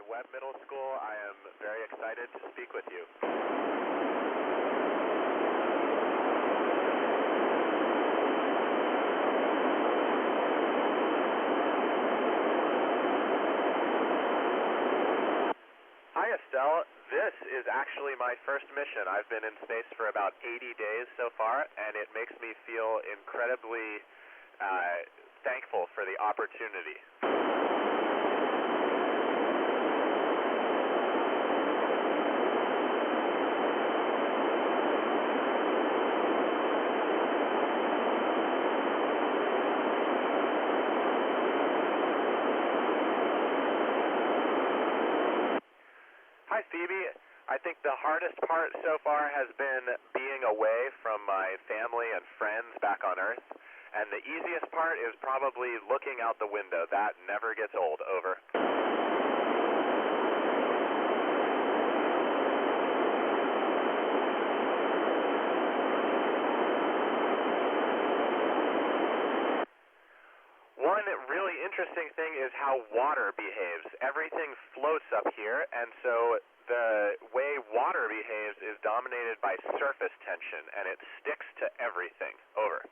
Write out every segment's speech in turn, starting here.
Webb Middle School. I am very excited to speak with you. Hi, Estelle. This is actually my first mission. I've been in space for about 80 days so far, and it makes me feel incredibly thankful for the opportunity. Hi, Phoebe. I think the hardest part so far has been being away from my family and friends back on Earth. And the easiest part is probably looking out the window. That never gets old. Over. One really interesting thing is how water behaves. Everything floats up here, and so the way water behaves is dominated by surface tension, and it sticks to everything. Over.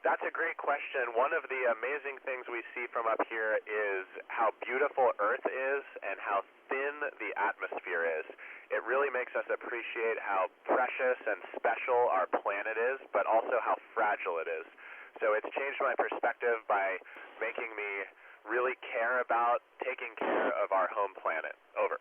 That's a great question. One of the amazing things we see from up here is how beautiful Earth is and how thin the atmosphere is. It really makes us appreciate how precious and special our planet is, but also how fragile it is. So it's changed my perspective by making me really care about taking care of our home planet. Over.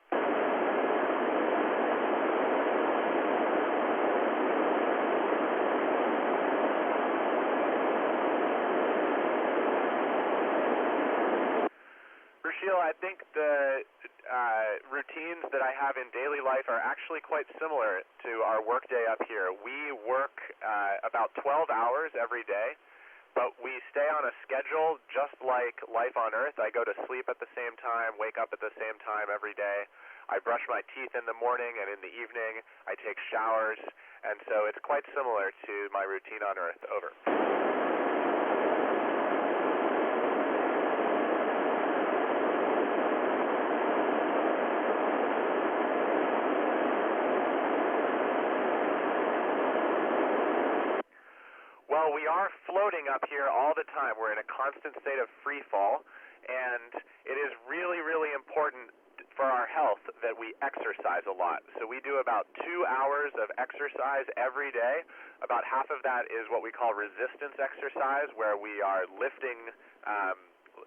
I think the routines that I have in daily life are actually quite similar to our workday up here. We work about 12 hours every day, but we stay on a schedule just like life on Earth. I go to sleep at the same time, wake up at the same time every day. I brush my teeth in the morning, and in the evening I take showers, and so it's quite similar to my routine on Earth. Over. Well, we are floating up here all the time. We're in a constant state of free fall, and it is really, really important for our health that we exercise a lot. So we do about 2 hours of exercise every day. About half of that is what we call resistance exercise, where we are lifting.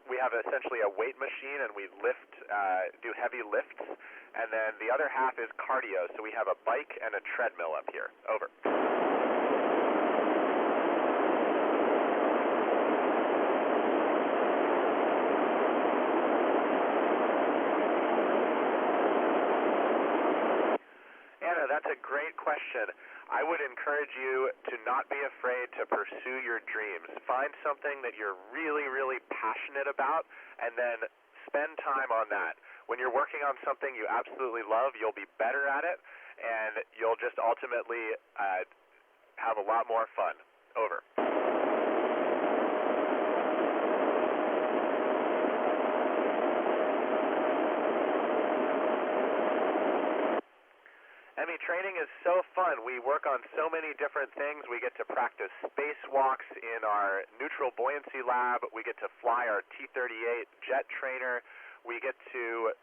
We have essentially a weight machine, and we do heavy lifts. And then the other half is cardio. So we have a bike and a treadmill up here. Over. That's a great question. I would encourage you to not be afraid to pursue your dreams. Find something that you're really, really passionate about, and then spend time on that. When you're working on something you absolutely love, you'll be better at it, and you'll just ultimately have a lot more fun. Over. Training is so fun. We work on so many different things. We get to practice spacewalks in our neutral buoyancy lab. We get to fly our T-38 jet trainer. We get to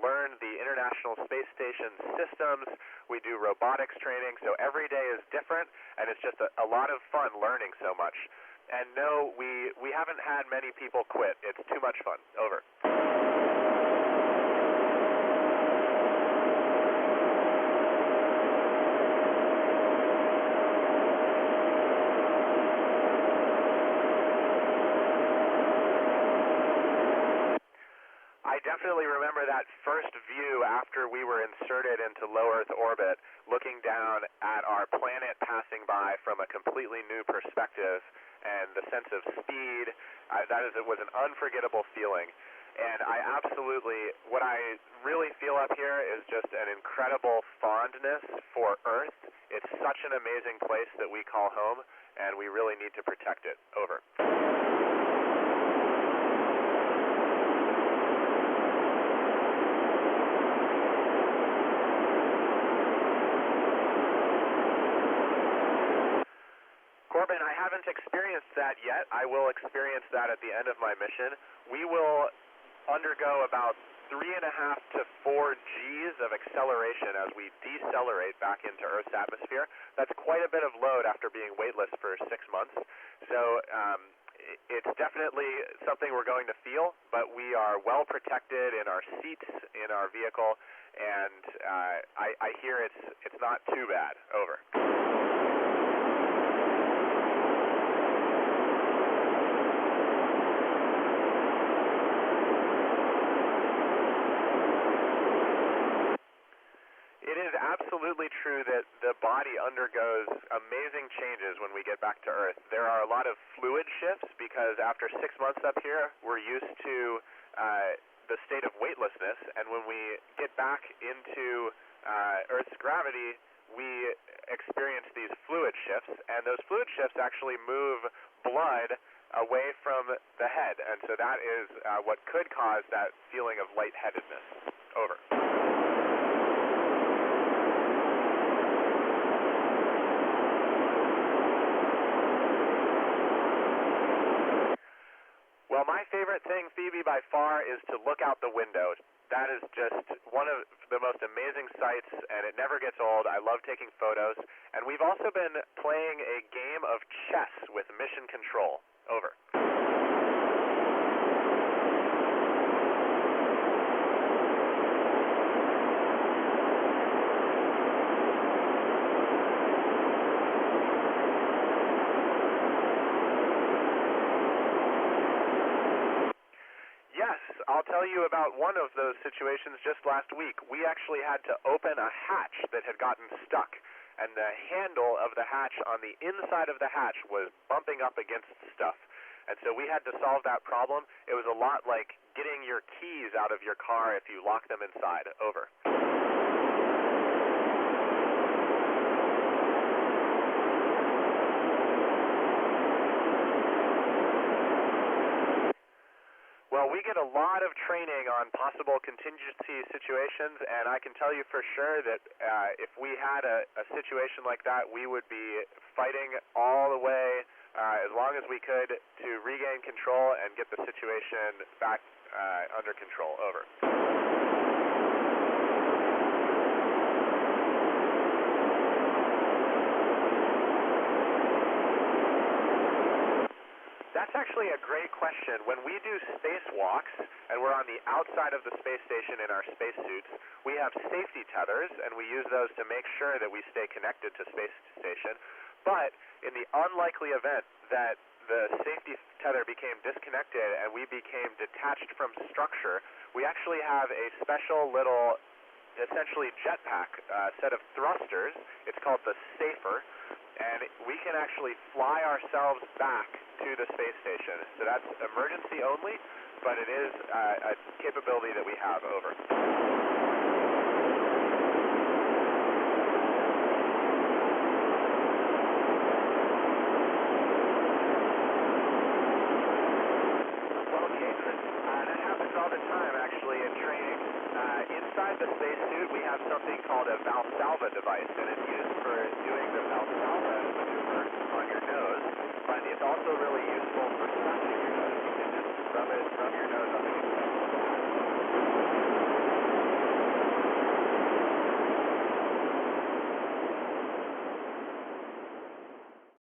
learn the International Space Station systems. We do robotics training. So every day is different, and it's just a lot of fun learning so much. And no, we haven't had many people quit. It's too much fun. Over. I definitely remember that first view after we were inserted into low Earth orbit, looking down at our planet passing by from a completely new perspective, and the sense of speed. It was an unforgettable feeling. And what I really feel up here is just an incredible fondness for Earth. It's such an amazing place that we call home, and we really need to protect it. Over. Corbin, I haven't experienced that yet. I will experience that at the end of my mission. We will undergo about 3.5 to 4 Gs of acceleration as we decelerate back into Earth's atmosphere. That's quite a bit of load after being weightless for 6 months. So it's definitely something we're going to feel, but we are well protected in our seats, in our vehicle, and I hear it's not too bad. Over. It is absolutely true that the body undergoes amazing changes when we get back to Earth. There are a lot of fluid shifts because after 6 months up here, we're used to the state of weightlessness, and when we get back into Earth's gravity, we experience these fluid shifts, and those fluid shifts actually move blood away from the head, and so that is what could cause that feeling of lightheadedness. Over. Well, my favorite thing, Phoebe, by far, is to look out the window. That is just one of the most amazing sights, and it never gets old. I love taking photos. And we've also been playing a game of chess with mission control. Over. I'll tell you about one of those situations just last week. We actually had to open a hatch that had gotten stuck, and the handle of the hatch on the inside of the hatch was bumping up against stuff. And so we had to solve that problem. It was a lot like getting your keys out of your car if you lock them inside. Over. Well, we get a lot of training on possible contingency situations, and I can tell you for sure that if we had a situation like that, we would be fighting all the way as long as we could to regain control and get the situation back under control. Over. That's actually a great question. When we do spacewalks and we're on the outside of the space station in our spacesuits, we have safety tethers, and we use those to make sure that we stay connected to space station. But in the unlikely event that the safety tether became disconnected and we became detached from structure, we actually have a special little, essentially jetpack set of thrusters. It's called the Safer, and we can actually fly ourselves back to the space station. So that's emergency only, but it is a capability that we have. Over. Well, Jason, that happens all the time, actually, in training. Inside the spacesuit, we have something called a Valsalva device, and it's used for doing the Valsalva maneuver on your nose, but it's also really useful for